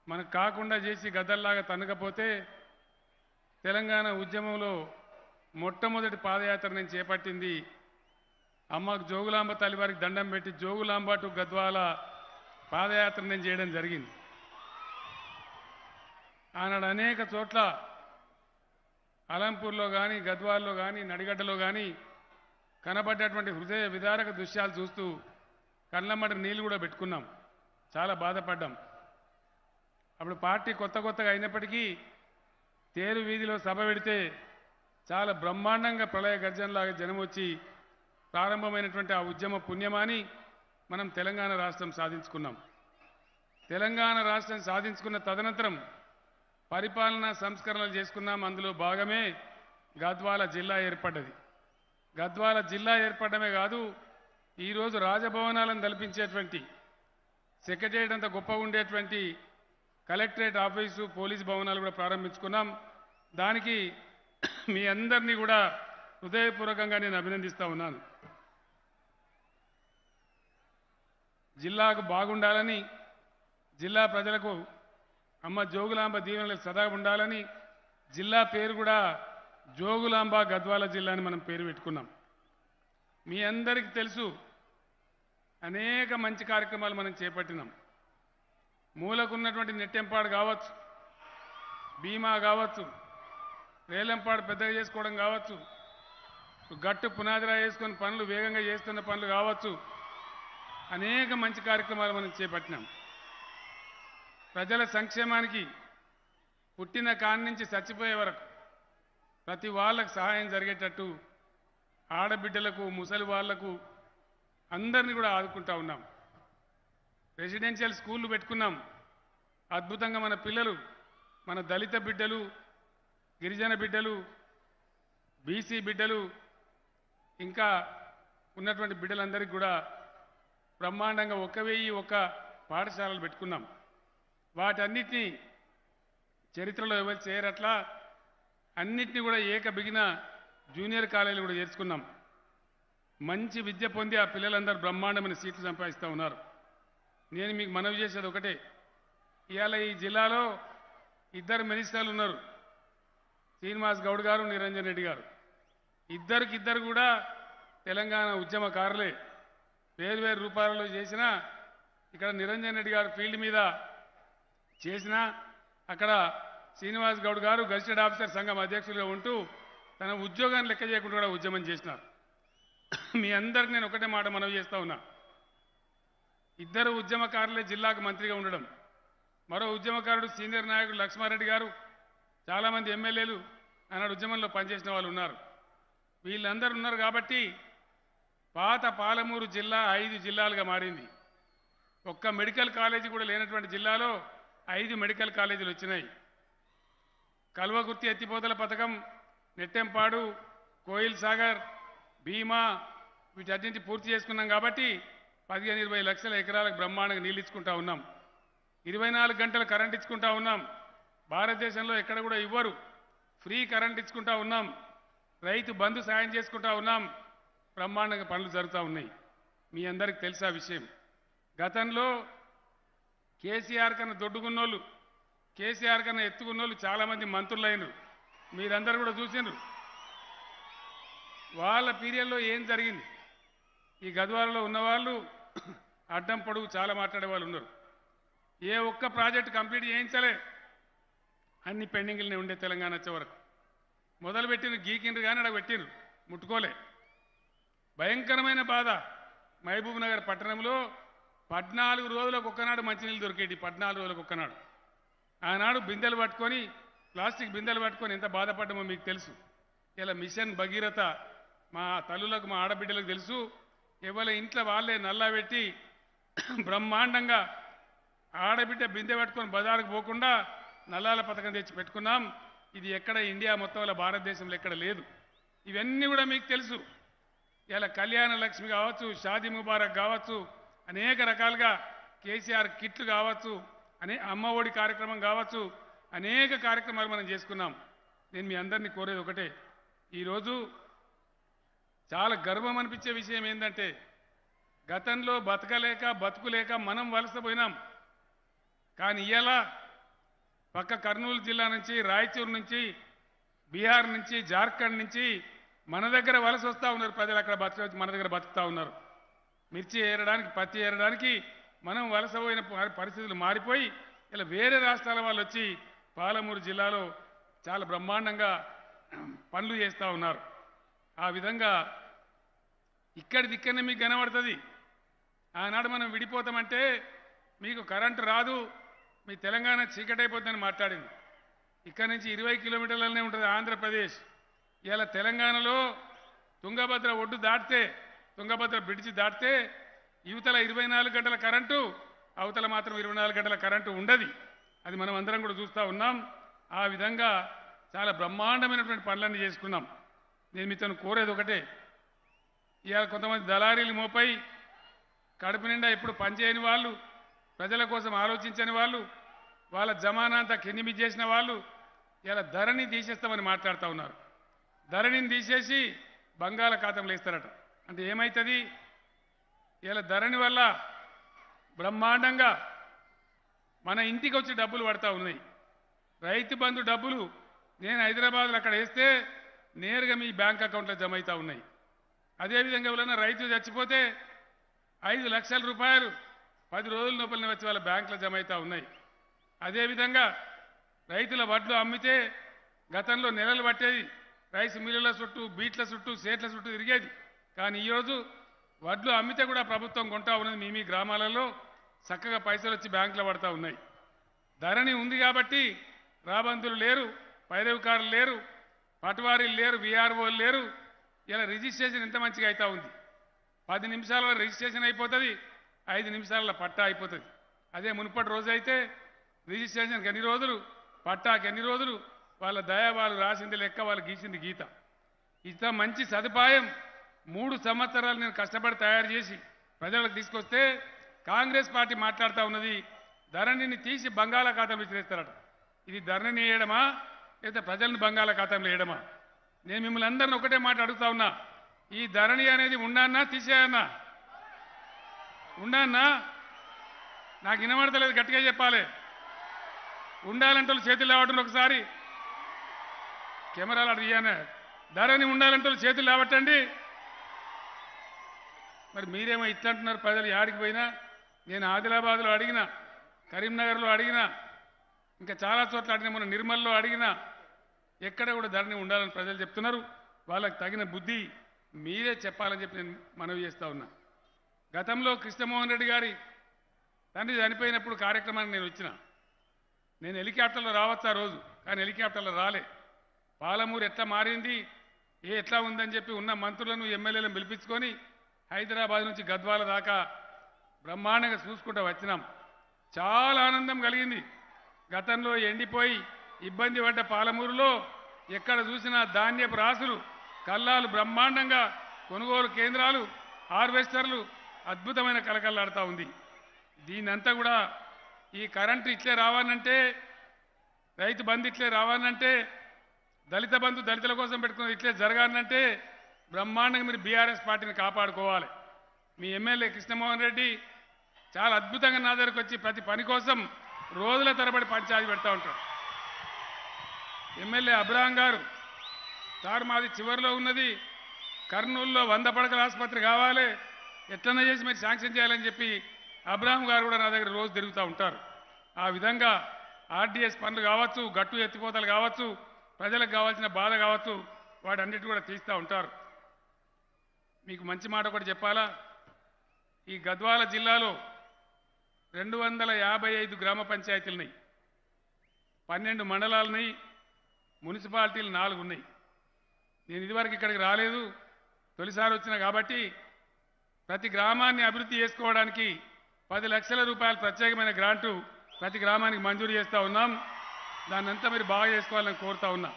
మనకు కాకుండా చేసి గద్దల్లాగా తన్నకపోతే తెలంగాణ ఉద్యమంలో మొట్టమొదటి పాదయాత్ర నేను చేపట్టింది అమ్మకు జోగులాంబ తల్లి వారికి దండం పెట్టి జోగులాంబ టు గద్వాల పాదయాత్ర నేను చేయడం జరిగింది. ఆనాడు అనేక చోట్ల అలంపూర్లో కానీ గద్వాల్లో కానీ నడిగడ్డలో కానీ కనబడ్డటువంటి హృదయ విదారక దృశ్యాలు చూస్తూ కళ్ళమ్మటి నీళ్ళు కూడా పెట్టుకున్నాం. చాలా బాధపడ్డాం. అప్పుడు పార్టీ కొత్తగా అయినప్పటికీ తేరు వీధిలో సభ పెడితే చాలా బ్రహ్మాండంగా ప్రళయ గర్జనలాగా జనం వచ్చి ప్రారంభమైనటువంటి ఆ ఉద్యమ పుణ్యమాని మనం తెలంగాణ రాష్ట్రం సాధించుకున్నాం. తెలంగాణ రాష్ట్రం సాధించుకున్న తదనంతరం పరిపాలనా సంస్కరణలు చేసుకున్నాం. అందులో భాగమే గద్వాల జిల్లా ఏర్పడ్డది. గద్వాల జిల్లా ఏర్పడమే కాదు, ఈరోజు రాజభవనాలను కల్పించేటువంటి సెక్రటేరియట్ అంత గొప్పగా ఉండేటువంటి కలెక్టరేట్ ఆఫీసు పోలీస్ భవనాలు కూడా ప్రారంభించుకున్నాం. దానికి మీ అందరినీ కూడా హృదయపూర్వకంగా నేను అభినందిస్తూ ఉన్నాను. జిల్లాకు బాగుండాలని, జిల్లా ప్రజలకు అమ్మ జోగులాంబ దీవెనలు సదా ఉండాలని జిల్లా పేరు కూడా జోగులాంబ గద్వాల జిల్లా అని మనం పేరు పెట్టుకున్నాం. మీ అందరికీ తెలుసు, అనేక మంచి కార్యక్రమాలు మనం చేపట్టినాం. మూలకున్నటువంటి నెట్టెంపాడు కావచ్చు, బీమా కావచ్చు, రేలంపాడు పెద్దగా చేసుకోవడం కావచ్చు, గట్టు పునాదిరా వేసుకొని పనులు వేగంగా చేస్తున్న పనులు కావచ్చు, అనేక మంచి కార్యక్రమాలు మనం చేపట్టినాం. ప్రజల సంక్షేమానికి పుట్టిన కాడి నుంచి చచ్చిపోయే వరకు ప్రతి వాళ్ళకు సహాయం జరిగేటట్టు ఆడబిడ్డలకు, ముసలి వాళ్లకు అందరినీ కూడా ఆదుకుంటా ఉన్నాం. రెసిడెన్షియల్ స్కూళ్ళు పెట్టుకున్నాం. అద్భుతంగా మన పిల్లలు, మన దళిత బిడ్డలు, గిరిజన బిడ్డలు, బీసీ బిడ్డలు, ఇంకా ఉన్నటువంటి బిడ్డలందరికీ కూడా బ్రహ్మాండంగా 1001 పాఠశాలలు పెట్టుకున్నాం. వాటన్నిటినీ చరిత్రలో ఎవరు చేయరట్లా అన్నిటినీ కూడా ఏకబిగిన జూనియర్ కాలేజీలు కూడా చేర్చుకున్నాం. మంచి విద్య పొంది ఆ పిల్లలందరూ బ్రహ్మాండమైన సీట్లు సంపాదిస్తూ ఉన్నారు. నేను మీకు మనవి చేసేది ఒకటే, ఇవాళ ఈ జిల్లాలో 2 మినిస్టర్లు ఉన్నారు, శ్రీనివాస్ గౌడ్ గారు, నిరంజన్ రెడ్డి గారు. ఇద్దరు కూడా తెలంగాణ ఉద్యమకారులే. వేరు రూపాలలో చేసినా, ఇక్కడ నిరంజన్ రెడ్డి గారు ఫీల్డ్ మీద చేసినా, అక్కడ శ్రీనివాస్ గౌడ్ గారు గజిటెడ్ ఆఫీసర్ సంఘం అధ్యక్షులుగా ఉంటూ తన ఉద్యోగాన్ని లెక్క చేయకుండా కూడా ఉద్యమం చేసినారు. మీ అందరికి నేను ఒకటే మాట మనవి చేస్తా ఉన్నా, 2 ఉద్యమకారులే జిల్లాకు మంత్రిగా ఉండడం. మరో ఉద్యమకారుడు సీనియర్ నాయకుడు లక్ష్మారెడ్డి గారు, చాలామంది ఎమ్మెల్యేలు ఆనాడు ఉద్యమంలో పనిచేసిన వాళ్ళు ఉన్నారు. వీళ్ళందరూ ఉన్నారు కాబట్టి పాత పాలమూరు జిల్లా 5 జిల్లాలుగా మారింది. ఒక్క మెడికల్ కాలేజీ కూడా లేనటువంటి జిల్లాలో 5 మెడికల్ కాలేజీలు వచ్చినాయి. కల్వకుర్తి ఎత్తిపోతల పథకం, నెట్టెంపాడు, కోయిల్ సాగర్, భీమా వీటన్నింటి పూర్తి చేసుకున్నాం కాబట్టి 15-20 లక్షల ఎకరాలకు బ్రహ్మాండంగా నీళ్ళు ఇచ్చుకుంటా ఉన్నాం. 24 గంటలు కరెంట్ ఇచ్చుకుంటా ఉన్నాం. భారతదేశంలో ఎక్కడ కూడా ఇవ్వరు, ఫ్రీ కరెంట్ ఇచ్చుకుంటా ఉన్నాం. రైతు బంధు సాయం చేసుకుంటా ఉన్నాం. బ్రహ్మాండంగా పనులు జరుగుతూ ఉన్నాయి. మీ అందరికీ తెలుసా విషయం. గతంలో కేసీఆర్ కన్నా దొడ్డుకున్నోళ్ళు, కేసీఆర్ కన్నా ఎత్తుకున్నోళ్ళు చాలామంది మంత్రులైనరు. మీరందరూ కూడా చూసినారు. వాళ్ళ పీరియడ్లో ఏం జరిగింది. ఈ గద్వాలలో ఉన్నవాళ్ళు అడ్డం పొడుగు చాలా మాట్లాడే వాళ్ళు ఉన్నారు. ఏ ఒక్క ప్రాజెక్టు కంప్లీట్ చేయించలే, అన్ని పెండింగ్లనే ఉండే. తెలంగాణ వచ్చే వరకు మొదలుపెట్టిన గీకిండ్రు కానీ అక్కడ పెట్టిండ్రు, ముట్టుకోలే. భయంకరమైన బాధ. మహబూబ్ నగర్ పట్టణంలో 14 రోజులకు ఒక్కనాడు మంచినీళ్ళు దొరికేటి. 14 రోజులకు ఒక్కనాడు. ఆనాడు బిందెలు పట్టుకొని, ప్లాస్టిక్ బిందెలు పట్టుకొని ఎంత బాధపడ్డామో మీకు తెలుసు. ఇలా మిషన్ భగీరథ మా తల్లులకు, మా ఆడబిడ్డలకు తెలుసు. ఎవరి ఇంట్లో వాళ్ళే నల్లా పెట్టి బ్రహ్మాండంగా ఆడబిడ్డ బిందె పట్టుకొని బజారుకు పోకుండా నల్లాల పథకం తెచ్చి పెట్టుకున్నాం. ఇది ఎక్కడ ఇండియా మొత్తంలో భారతదేశంలో ఎక్కడ లేదు. ఇవన్నీ కూడా మీకు తెలుసు. ఇలా కళ్యాణ లక్ష్మి కావచ్చు, షాదీ ముబారక్ కావచ్చు, అనేక రకాలుగా కేసీఆర్ కిట్లు కావచ్చు, అమ్మ ఒడి కార్యక్రమం కావచ్చు, అనేక కార్యక్రమాలు మనం చేసుకున్నాం. నేను మీ అందరినీ కోరేది ఒకటే, ఈరోజు చాలా గర్వం అనిపించే విషయం ఏంటంటే, గతంలో బతకలేక బతుకులేక మనం వలసపోయినాం. కానీ ఇలా పక్క కర్నూలు జిల్లా నుంచి, రాయచూరు నుంచి, బీహార్ నుంచి, జార్ఖండ్ నుంచి మన దగ్గర వలస వస్తూ ఉన్నారు. ప్రజలు అక్కడ బతక మన దగ్గర బతుకుతూ ఉన్నారు. మిర్చి ఏరడానికి, పత్తి ఏరడానికి మనం వలస పోయిన పరిస్థితులు మారిపోయి ఇలా వేరే రాష్ట్రాల వాళ్ళు వచ్చి పాలమూరు జిల్లాలో చాలా బ్రహ్మాండంగా పనులు చేస్తూ ఉన్నారు. ఆ విధంగా ఇక్కడిదిక్కడనే మీకు కనబడుతుంది. ఆనాడు మనం విడిపోతామంటే మీకు కరెంటు రాదు, మీ తెలంగాణ చీకటైపోతుందని మాట్లాడింది. ఇక్కడి నుంచి 20 కిలోమీటర్లనే ఉంటుంది ఆంధ్రప్రదేశ్. ఇలా తెలంగాణలో తుంగభద్ర ఒడ్డు దాటితే, తుంగభద్ర బ్రిడ్జి దాటితే యువతల 24 గంటల కరెంటు, అవతల మాత్రం 24 గంటల కరెంటు ఉండదు. అది మనం అందరం కూడా చూస్తూ ఉన్నాం. ఆ విధంగా చాలా బ్రహ్మాండమైనటువంటి పనులన్నీ చేసుకున్నాం. నేను మీతో కోరేది ఒకటే, ఇవాళ కొంతమంది దళారీలు మోపై కడుపు నిండా ఎప్పుడు పనిచేయని వాళ్ళు, ప్రజల కోసం ఆలోచించని వాళ్ళు, వాళ్ళ జమానా అంతా కిందిమి చేసిన వాళ్ళు ఇలా ధరణి తీసేస్తామని మాట్లాడుతూ ఉన్నారు. ధరణిని తీసేసి బంగాళాఖాతంలో వేస్తారట. అంటే ఏమవుతుంది? ఇలా ధరణి వల్ల బ్రహ్మాండంగా మన ఇంటికి వచ్చి డబ్బులు పడతా ఉన్నాయి. రైతు బంధు డబ్బులు నేను హైదరాబాద్లో అక్కడ వేస్తే నేరుగా మీ బ్యాంక్ అకౌంట్లో జమ అవుతూ ఉన్నాయి. అదేవిధంగా ఎవరైనా రైతు చచ్చిపోతే 5 లక్షల రూపాయలు 10 రోజుల లోపలనే వచ్చి వాళ్ళ బ్యాంకులో జమ అవుతూ ఉన్నాయి. అదేవిధంగా రైతుల వడ్లు అమ్మితే గతంలో నెలలు పట్టేది, రైస్ మిల్లుల చుట్టూ, బీట్ల చుట్టూ, సేట్ల చుట్టూ తిరిగేది. కానీ ఈరోజు వడ్లు అమ్మితే కూడా ప్రభుత్వం కొంటా ఉన్నది. మీ గ్రామాలలో చక్కగా పైసలు వచ్చి బ్యాంకులో పడతా ఉన్నాయి. ధరణి ఉంది కాబట్టి రాబందులు లేరు, పైరవికారులు లేరు, పటవారీలు లేరు, విఆర్ఓలు లేరు. ఇలా రిజిస్ట్రేషన్ ఎంత మంచిగా అవుతా ఉంది. 10 నిమిషాలలో రిజిస్ట్రేషన్ అయిపోతుంది, 5 నిమిషాలలో పట్టా అయిపోతుంది. అదే మునుపటి రోజు అయితే రిజిస్ట్రేషన్కి ఎన్ని రోజులు, పట్టాకి ఎన్ని రోజులు, వాళ్ళ దయ, వాళ్ళు రాసింది లెక్క, వాళ్ళు గీసింది గీత. ఇంత మంచి సదుపాయం 3 సంవత్సరాలు నేను కష్టపడి తయారు చేసి ప్రజలకు తీసుకొస్తే కాంగ్రెస్ పార్టీ మాట్లాడుతూ ఉన్నది ధరణిని తీసి బంగాళాఖాతంలో విసిరేస్తారట. ఇది ధరణిని వేయడమా లేదా ప్రజలను బంగాళాఖాతంలో వేయడమా? నేను మిమ్మల్ని అందరిని ఒకటే మాట అడుగుతా ఉన్నా, ఈ ధరణి అనేది ఉండన్నా తీసేయన్నా? ఉండన్నా? నాకు వినబడతలేదు, గట్టిగా చెప్పాలి. ఉండాలంటే చేతులు లేవటండి, ఒకసారి కెమెరాలు అడిగానే. ధరణి ఉండాలంటే చేతులు లేవటండి. మరి మీరేమో ఇట్లా అంటున్నారు. ప్రజలు యాడికి పోయినా, నేను ఆదిలాబాద్లో అడిగినా, కరీంనగర్లో అడిగినా, ఇంకా చాలా చోట్ల అడిగినా, మన నిర్మల్లో అడిగినా, ఎక్కడ కూడా ధరణి ఉండాలని ప్రజలు చెప్తున్నారు. వాళ్ళకి తగిన బుద్ధి మీరే చెప్పాలని చెప్పి నేను మనవి చేస్తా ఉన్నా. గతంలో కృష్ణమోహన్ రెడ్డి గారి తండ్రి చనిపోయినప్పుడు కార్యక్రమానికి నేను వచ్చిన. నేను హెలికాప్టర్లో రావచ్చు ఆ రోజు, కానీ హెలికాప్టర్లో రాలే. పాలమూరు ఎట్లా మారింది, ఎట్లా ఉందని చెప్పి ఉన్న మంత్రులను, ఎమ్మెల్యేలను పిలిపించుకొని హైదరాబాద్ నుంచి గద్వాల దాకా బ్రహ్మాండంగా చూసుకుంటూ వచ్చినాం. చాలా ఆనందం కలిగింది. గతంలో ఎండిపోయి ఇబ్బంది పడ్డ పాలమూరులో ఎక్కడ చూసినా ధాన్యపు రాసులు, కల్లాలు బ్రహ్మాండంగా, కొనుగోలు కేంద్రాలు, హార్వెస్టర్లు అద్భుతమైన కలకల్లాడుతూ ఉంది. దీనంతా కూడా ఈ కరెంటు ఇట్లే రావాలంటే, రైతు బంధు ఇట్లే రావాలంటే, దళిత బంధు దళితుల కోసం పెట్టుకున్నది ఇట్లే జరగాలంటే బ్రహ్మాండంగా మీరు బీఆర్ఎస్ పార్టీని కాపాడుకోవాలి. మీ ఎమ్మెల్యే కృష్ణమోహన్ రెడ్డి చాలా అద్భుతంగా నా దగ్గరకు వచ్చి ప్రతి పని కోసం రోజుల తరబడి పంచాయతీ పెడతా ఉంటారు. ఎమ్మెల్యే అబ్రహాం గారు, సార్ మాది చివరిలో ఉన్నది, కర్నూలులో 100 పడకల ఆసుపత్రి కావాలి, ఎట్లన్నా చేసి మీరు శాంక్షన్ చేయాలని చెప్పి అబ్రహాం గారు కూడా నా దగ్గర రోజు తిరుగుతూ ఉంటారు. ఆ విధంగా ఆర్డీఎస్ పనులు కావచ్చు, గట్టు ఎత్తిపోతలు కావచ్చు, ప్రజలకు కావాల్సిన బాధ కావచ్చు, వాటన్నిటి కూడా తీస్తూ ఉంటారు. మీకు మంచి మాట ఒకటి చెప్పాలా, ఈ గద్వాల జిల్లాలో 255 గ్రామ పంచాయతీలున్నాయి, 12 మండలాలున్నాయి, మున్సిపాలిటీలు 4 ఉన్నాయి. నేను ఇదివరకు ఇక్కడికి రాలేదు, తొలిసారి వచ్చిన కాబట్టి ప్రతి గ్రామాన్ని అభివృద్ధి చేసుకోవడానికి 10 లక్షల రూపాయల ప్రత్యేకమైన గ్రాంటు ప్రతి గ్రామానికి మంజూరు చేస్తూ ఉన్నాం. దాన్నంతా మీరు బాగా చేసుకోవాలని కోరుతా ఉన్నా.